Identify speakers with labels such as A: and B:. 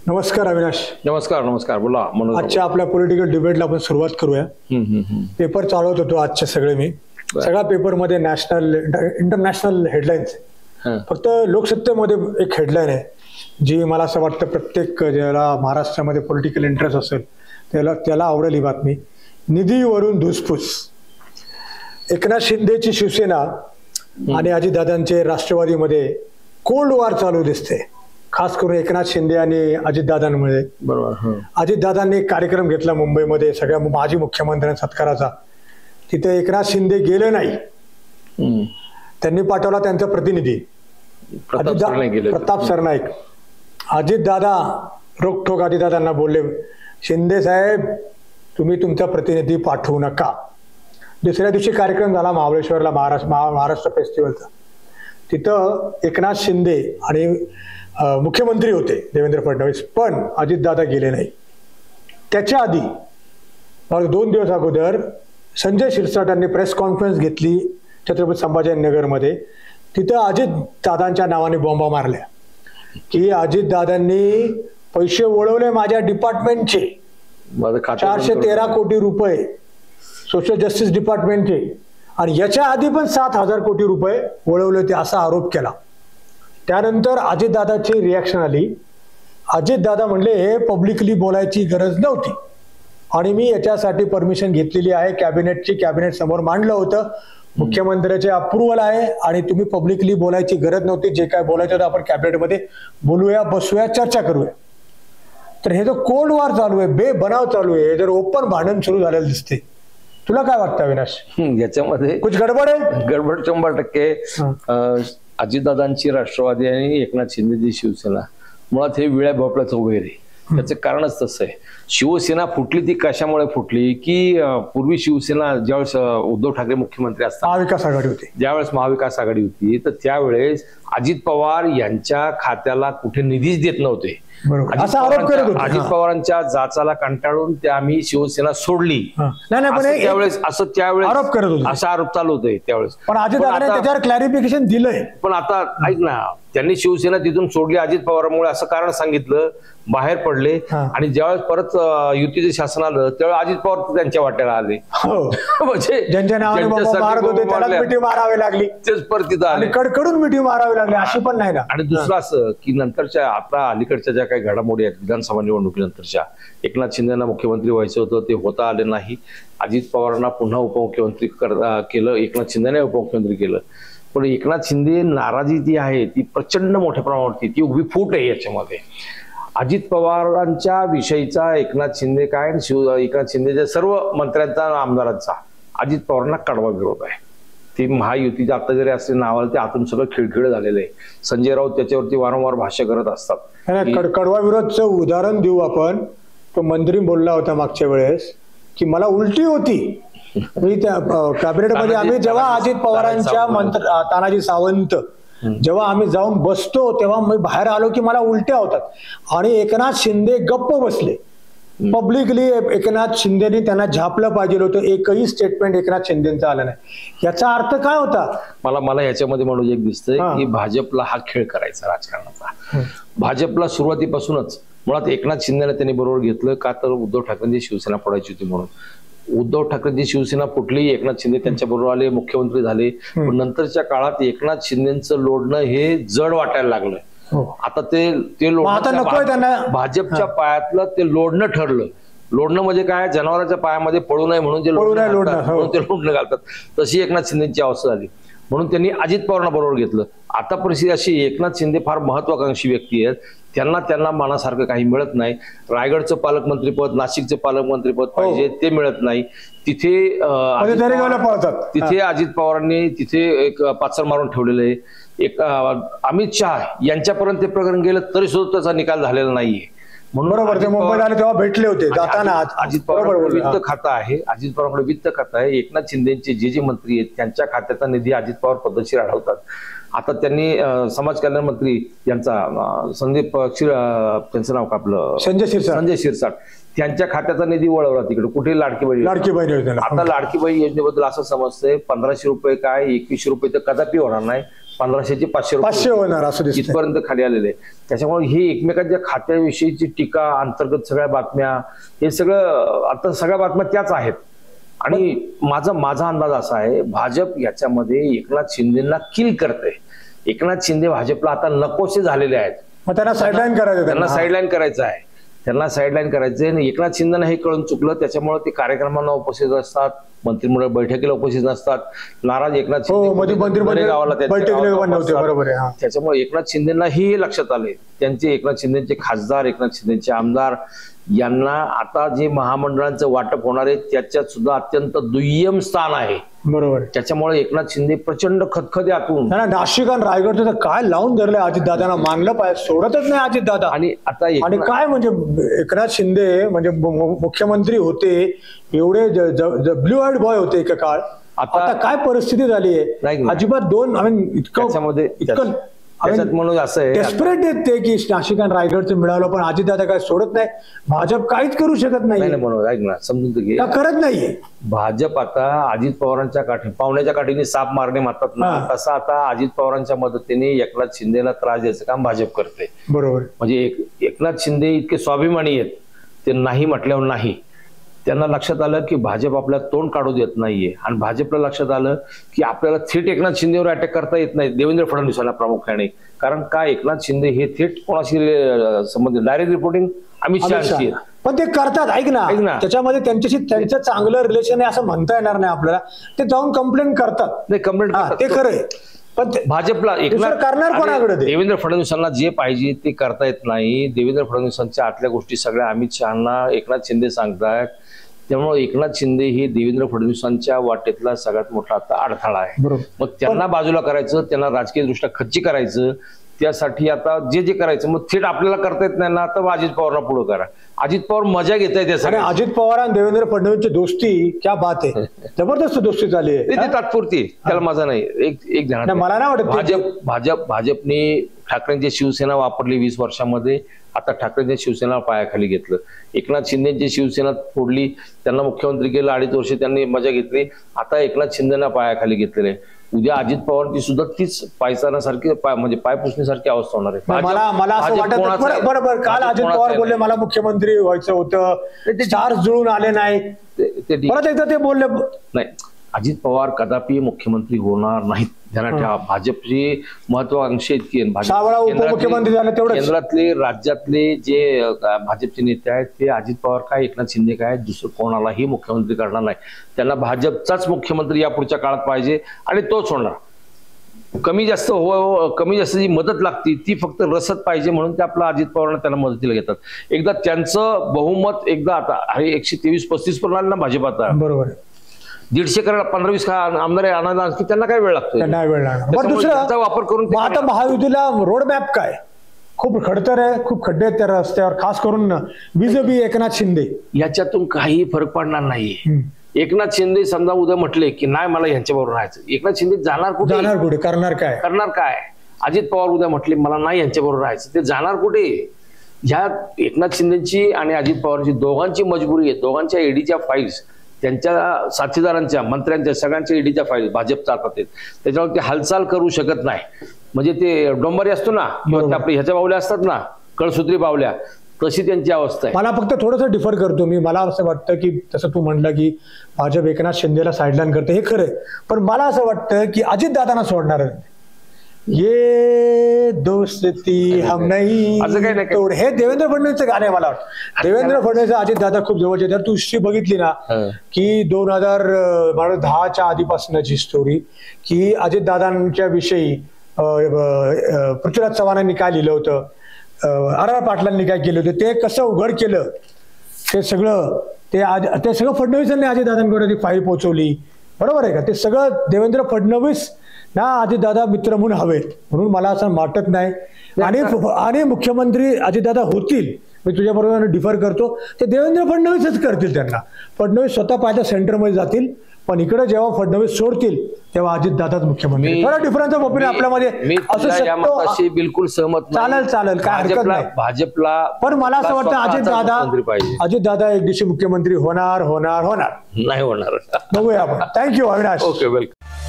A: नमस्कार अविनाश.
B: नमस्कार. नमस्कार. बोला.
A: आजच्या आपल्या पॉलिटिकल डिबेटला आपण सुरुवात करूया. पेपर चालवत होतो आजचे सगळे मी. सगळ्या पेपरमध्ये नॅशनल इंटरनॅशनल हेडलाईन्स. फक्त लोकसत्तेमध्ये एक हेडलाईन आहे जी मला असं वाटतं प्रत्येक ज्याला महाराष्ट्रामध्ये पॉलिटिकल इंटरेस्ट असेल त्याला आवडेल ही बातमी. निधीवरून धुसफूस. एकनाथ शिंदेची शिवसेना आणि अजितदादांचे राष्ट्रवादीमध्ये कोल्ड वॉर चालू दिसते, खास करून एकनाथ शिंदे आणि अजितदादांमध्ये.
B: बरोबर.
A: अजितदादांनी एक कार्यक्रम घेतला मुंबईमध्ये सगळ्या माजी मुख्यमंत्र्यांच्या सत्काराचा. तिथे एकनाथ शिंदे गेले नाही, त्यांनी पाठवला त्यांचा प्रतिनिधी प्रताप सरनाईक. अजितदादा रोखठोक अजितदादांना बोलले, शिंदे साहेब तुम्ही तुमचा प्रतिनिधी पाठवू नका. दुसऱ्या दिवशी कार्यक्रम झाला महाबळेश्वरला, महाराष्ट्र फेस्टिवलचा. तिथं एकनाथ शिंदे आणि मुख्यमंत्री होते देवेंद्र फडणवीस, पण अजितदादा गेले नाही. त्याच्या आधी 2 दिवस अगोदर संजय शिरसाटांनी प्रेस कॉन्फरन्स घेतली छत्रपती संभाजीनगरमध्ये. तिथं अजितदादांच्या नावाने बॉम्बा मारल्या की अजितदादांनी पैसे वळवले माझ्या डिपार्टमेंटचे 413 कोटी रुपये सोशल जस्टिस डिपार्टमेंटचे, आणि याच्या आधी पण 7,000 कोटी रुपये वळवले होते असा आरोप केला. त्यानंतर अजितदादाची रिॲक्शन आली. अजितदादा म्हणले हे पब्लिकली बोलायची गरज नव्हती आणि मी याच्यासाठी परमिशन घेतलेली आहे कॅबिनेटची, कॅबिनेट समोर मांडलं होतं, मुख्यमंत्र्याचे अप्रुव्हल आहे आणि तुम्ही पब्लिकली बोलायची गरज नव्हती. जे काय बोलायचं होतं आपण कॅबिनेटमध्ये बोलूया, बसूया, चर्चा करूया. तर हे जो कोल्ड वॉर चालू आहे, बेबनाव चालू आहे, जर ओपन भांडण सुरू झालेलं दिसते. तुला काय वाटतं अविनाश?
B: याच्यामध्ये
A: कुछ गडबड आहे?
B: गडबड 100%. अजितदादांची राष्ट्रवादी आणि एकनाथ शिंदेची शिवसेना मुळात हे विळ्या भोपळ्याचं वगैरे आहे. त्याचं कारणच तसं आहे. शिवसेना फुटली ती कशामुळे फुटली की पूर्वी शिवसेना ज्यावेळेस उद्धव ठाकरे मुख्यमंत्री असतात,
A: महाविकास आघाडी होती,
B: ज्यावेळेस महाविकास आघाडी होती, तर त्यावेळेस अजित पवार यांच्या खात्याला कुठे निधीच देत नव्हते. अजित पवारांच्या जाचाला कंटाळून त्या आम्ही शिवसेना सोडली त्यावेळेस
A: आरोप करत होते,
B: असा आरोप चालू होते त्यावेळेस.
A: पण अजितदादांनी त्याच्यावर क्लॅरिफिकेशन दिलंय.
B: पण आता ऐक ना, त्यांनी शिवसेना तिथून सोडली अजित पवारांमुळे असं कारण सांगितलं, बाहेर पडले, आणि ज्यावेळेस परत युतीचे शासन आलं त्यावेळेस अजित पवार त्यांच्या वाट्याला आले.
A: म्हणजे ज्यांच्या नावाने मारत होते त्याला मिठी मारावी लागली,
B: तेच परत आले,
A: कडकडून मिठी मारावी लागली, अशी पण नाही ना.
B: आणि दुसरं असं की नंतरच्या आता अलीकडच्या ज्या काही घडामोडी आहेत विधानसभा निवडणुकीनंतरच्या, एकनाथ शिंदेना मुख्यमंत्री व्हायचं होतं, ते होता आले नाही. अजित पवारांना पुन्हा उपमुख्यमंत्री केलं, एकनाथ शिंदेने उपमुख्यमंत्री केलं. पण एकनाथ शिंदे नाराजी जी आहे ती प्रचंड मोठ्या प्रमाणावरती, ती उभी फूट आहे याच्यामध्ये. अजित पवारांच्या विषयीचा एकनाथ शिंदे काय, एकनाथ शिंदेच्या सर्व मंत्र्यांचा आमदारांचा अजित पवारांना कडवा विरोध आहे. ती महायुतीचे आता जरी असले नावाला ते आतून सगळं खिळखिळ झालेलं आहे. संजय राऊत त्याच्यावरती वारंवार भाष्य करत असतात.
A: कडवा विरोधचं उदाहरण देऊ आपण. तो मंत्री बोलला होता मागच्या वेळेस की मला उलटी होती. मी त्या कॅबिनेटमध्ये आम्ही जेव्हा अजित पवारांच्या तानाजी सावंत जेव्हा आम्ही जाऊन बसतो तेव्हा मी बाहेर आलो की मला उलट्या होतात, आणि एकनाथ शिंदे गप्प बसले. पब्लिकली एकनाथ शिंदेनी त्यांना झापलं पाहिजे होतं. एकही स्टेटमेंट एकनाथ शिंदेचं आलं नाही. याचा अर्थ काय होता?
B: मला याच्यामध्ये म्हणून एक दिसतंय की भाजपला हा खेळ करायचा राजकारणाचा. भाजपला सुरुवातीपासूनच मुळात एकनाथ शिंदेला त्यांनी बरोबर घेतलं का, तर उद्धव ठाकरेंची शिवसेना पडायची होती म्हणून. उद्धव ठाकरेंची शिवसेना फुटली, एकनाथ शिंदे त्यांच्या बरोबर आले, मुख्यमंत्री झाले. पण नंतरच्या काळात एकनाथ शिंदेचं लोडणं हे जड वाटायला लागलं. आता ते लोडणं भाजपच्या पायातलं ते लोडणं ठरलं. लोडणं म्हणजे काय, जनावरांच्या पायामध्ये पडू नये म्हणून जे लोडणं घालतात, तशी एकनाथ शिंदेची अवस्था झाली. म्हणून त्यांनी अजित पवारांना बरोबर घेतलं. आता परिस्थिती अशी, एकनाथ शिंदे फार महत्वाकांक्षी व्यक्ती आहेत, त्यांना मनासारखं काही मिळत नाही. रायगडचं पालकमंत्रीपद, नाशिकचं पालकमंत्रीपद पाहिजे, ते मिळत नाही. तिथे अजित पवारांनी तिथे एक पाचर मारून ठेवलेलं आहे. एक अमित शहा यांच्यापर्यंत ते प्रकरण गेलं तरी सुद्धा त्याचा निकाल झालेला नाहीये.
A: म्हणून बरोबर, ते मुंबईत आले तेव्हा भेटले होते जाताना.
B: अजित पवारांकडे वित्त खातं आहे, अजित पवारांकडे वित्त खातं आहे. एकनाथ शिंदेचे जे मंत्री आहेत त्यांच्या खात्याचा निधी अजित पवार पद्धतशीर अडवतात. आता त्यांनी समाज कल्याण मंत्री यांचा संदीप त्यांचं नाव का आपलं संजय शिरसाट त्यांच्या खात्याचा निधी वळवला तिकडे. कुठे लाडकी बहीण आता लाडकी बहीण योजनेबद्दल असं समजतंय 1500 रुपये काय 2100 रुपये तर कदापि होणार नाही. 1500चे 500
A: 500 होणार असं दिसतंय.
B: इथपर्यंत खाली आलेले. त्याच्यामुळे ही एकमेकांच्या खात्याविषयीची टीका, अंतर्गत सगळ्या बातम्या, हे सगळं आता सगळ्या बातम्या त्याच आहेत. आणि माझा अंदाज असा आहे, भाजप याच्यामध्ये एकनाथ शिंदेना किल करते. एकनाथ शिंदे भाजपला आता नकोसे झालेले आहेत.
A: मग त्यांना साईडलाईन करायचं,
B: त्यांना साईडलाईन करायचं आहे. त्यांना साईडलाईन करायचंय. आणि एकनाथ शिंदेना हे कळून चुकलं. त्याच्यामुळे ते कार्यक्रमांना उपस्थित असतात, मंत्रिमंडळ बैठकीला उपस्थित नसतात. नाराज एकनाथ शिंदे गावाला त्याच्यामुळे एकनाथ शिंदेना हे लक्षात आले. त्यांचे एकनाथ शिंदेचे खासदार, एकनाथ शिंदेचे आमदार यांना आता जे महामंडळांचं वाटप होणार आहे त्याच्यात सुद्धा अत्यंत दुय्यम स्थान आहे.
A: बरोबर.
B: त्याच्यामुळे एकनाथ शिंदे प्रचंड खतखते आतून.
A: नाशिक आणि रायगडचं काय लावून धरलंय अजितदादांना, मानलं पाहिजे, सोडतच नाही अजितदादा.
B: आणि आता
A: आणि काय म्हणजे एकनाथ शिंदे म्हणजे मुख्यमंत्री होते, एवढे ब्ल्यू आईड बॉय होते एका काळ. आता काय परिस्थिती झाली आहे, अजिबात दोन इतकं
B: म्हणून असं आहे,
A: डेस्परेट आहेत ते की नाशिक आणि रायगडचं मिळालं, पण अजितदादा काय सोडत नाही. भाजप काहीच करू शकत नाही
B: म्हणून ऐक ना, समजून घे,
A: करत नाहीये
B: भाजप. आता अजित पवारांच्या पावण्याच्या काठीने साप मारणे म्हणतात ना, तसं आता अजित पवारांच्या मदतीने एकनाथ शिंदेला त्रास द्यायचं काम भाजप करते.
A: बरोबर.
B: म्हणजे एकनाथ शिंदे इतके स्वाभिमानी आहेत, ते नाही म्हटल्यावर नाही. त्यांना लक्षात आलं की भाजप आपल्याला तोंड काढू देत नाहीये. आणि भाजपला लक्षात आलं की आपल्याला थेट एकनाथ शिंदेवर अटॅक करता येत नाही, देवेंद्र फडणवीसांना प्रामुख्याने. कारण काय, एकनाथ शिंदे हे थेट कोणाशी संबंधित, डायरेक्ट रिपोर्टिंग अमित शहाशी.
A: पण ते करतात. ऐक ना, त्याच्यामध्ये त्यांच्याशी त्यांचं चांगलं रिलेशन आहे असं म्हणता येणार नाही आपल्याला. ते जाऊन कंप्लेंट करतात.
B: नाही, कंप्लेंट
A: ते खरंय, पण
B: भाजपला
A: करणार कोणाकडे?
B: देवेंद्र फडणवीसांना जे पाहिजे ते करता येत नाही. देवेंद्र फडणवीसांच्या आतल्या गोष्टी सगळ्या अमित शहाना एकनाथ शिंदे सांगतात. त्यामुळे एकनाथ शिंदे हे देवेंद्र फडणवीसांच्या वाटेतला सगळ्यात मोठा आता अडथळा आहे. मग त्यांना बाजूला करायचं, त्यांना राजकीय दृष्ट्या खच्ची करायचं. त्यासाठी आता जे करायचं, मग थेट आपल्याला करता येत नाही ना, तर अजित पवारला पुढे करा. अजित पवार मजा घेत आहे त्यासाठी.
A: अजित पवार आणि देवेंद्र फडणवीसची दोस्ती क्या बात आहे, जबरदस्त दोस्ती झाली आहे.
B: ती तात्पुरती, त्याला मजा नाही. एक जण
A: मला नाही वाटत
B: भाजपने ठाकरेंची शिवसेना वापरली 20 वर्षामध्ये. आता ठाकरेंच्या शिवसेना पायाखाली घेतलं. एकनाथ शिंदेची शिवसेना फोडली, त्यांना मुख्यमंत्री केलं, 2.5 वर्ष त्यांनी मजा घेतली. आता एकनाथ शिंदेना पायाखाली घेतलेलं आहे. उद्या अजित पवारची सुद्धा तीच पायसानासारखी म्हणजे पायपुसण्यासारची अवस्था होणार आहे.
A: मला असं वाटत, बरोबर, काल अजित पवार बोलले मला मुख्यमंत्री व्हायचं होतं, ते स्टार्स जुळून आले नाही, परत एकदा ते बोलले
B: नाही. अजित पवार कदापि मुख्यमंत्री होणार नाहीत, ध्यानात ठेवा. भाजपची महत्वाकांक्षी इतकी
A: उपमुख्यमंत्री झाले तेवढे
B: केंद्रातले राज्यातले जे भाजपचे नेते आहेत ते अजित पवार काय, एकनाथ शिंदे काय, दुसरं कोणालाही मुख्यमंत्री करणार नाही. त्यांना भाजपचाच मुख्यमंत्री या पुढच्या काळात पाहिजे आणि तोच होणार. कमी जास्त जी मदत लागते ती फक्त रसद पाहिजे, म्हणून ते आपला अजित पवारांना त्यांना मदतीला घेतात. एकदा त्यांचं बहुमत एकदा आता 123-35 पण आलं ना भाजप आता,
A: बरोबर,
B: 150 करायला 15-20 आमदार आणायला की त्यांना काय वेळ लागतो,
A: दुसरा
B: वापर करून.
A: आता महायुतीला रोड मॅप काय, खूप खडतर आहे, खूप खड्डे आहेत त्या रस्त्यावर, खास करून बीजेपी एकनाथ शिंदे.
B: याच्यातून काही फरक पडणार नाही. एकनाथ शिंदे समजा उद्या म्हटले की नाही मला यांच्याबरोबर राहायचं, एकनाथ शिंदे जाणार कुठे, करणार काय. अजित पवार उद्या म्हटले मला नाही यांच्याबरोबर राहायचं, ते जाणार कुठे. ह्या एकनाथ शिंदेची आणि अजित पवारची दोघांची मजबुरी आहे. दोघांच्या ईडीच्या फाईल्स, त्यांच्या साथीदारांच्या, मंत्र्यांच्या, सगळ्यांच्या ईडीच्या फाईल भाजपच्या हातात आहेत. त्याच्यावर ते हालचाल करू शकत नाही. म्हणजे ते डोंबारी असतो ना, किंवा आपल्या ह्याच्या बावल्या असतात ना, कळसूत्री बावल्या, तशी त्यांची अवस्था आहे.
A: मला फक्त थोडंसं डिफर करतो मी. मला असं वाटतं की तसं तू म्हणलं की भाजप एकनाथ शिंदेला साईडलाईन करते, हे खरंय, पण मला असं वाटतं की अजितदादांना सोडणार ये दोस्ती हम नहीं, हे देवेंद्र फडणवीसचं गाणं आहे. मला वाटतं देवेंद्र फडणवीस अजितदादा खूप जवळचे. तर तू हिस्ट्री बघितली ना की 2010च्या आधीपासूनची स्टोरी की अजितदादांच्या विषयी पृथ्वीराज चव्हाणांनी काय लिहिलं होतं, RR पाटलांनी काय केलं होतं, ते कसं उघड केलं, ते सगळं फडणवीसांनी अजितदादांकडे ती फाईल पोहोचवली. बरोबर आहे का? ते सगळं देवेंद्र फडणवीस ना अजितदादा मित्र म्हणून हवेत, म्हणून मला असं वाटत नाही. आणि मुख्यमंत्री अजितदादा होतील, मी तुझ्या बरोबर डिफर करतो, ते देवेंद्र फडणवीसच करतील. त्यांना फडणवीस स्वतः पाहिजे सेंटरमध्ये जातील, पण इकडे जेव्हा फडणवीस सोडतील तेव्हा अजितदादाच मुख्यमंत्री. थोडा डिफरन्स ऑफ ओपिनियन आपल्यामध्ये असू शकतो.
B: बिलकुल सहमत.
A: चालेल, काय हरकत नाही
B: भाजपला.
A: पण मला असं वाटतं अजितदादा एक दिवशी मुख्यमंत्री होणार नाही होणार,
B: बघूया
A: आपण. थँक्यू अविनाश.
B: Okay, welcome.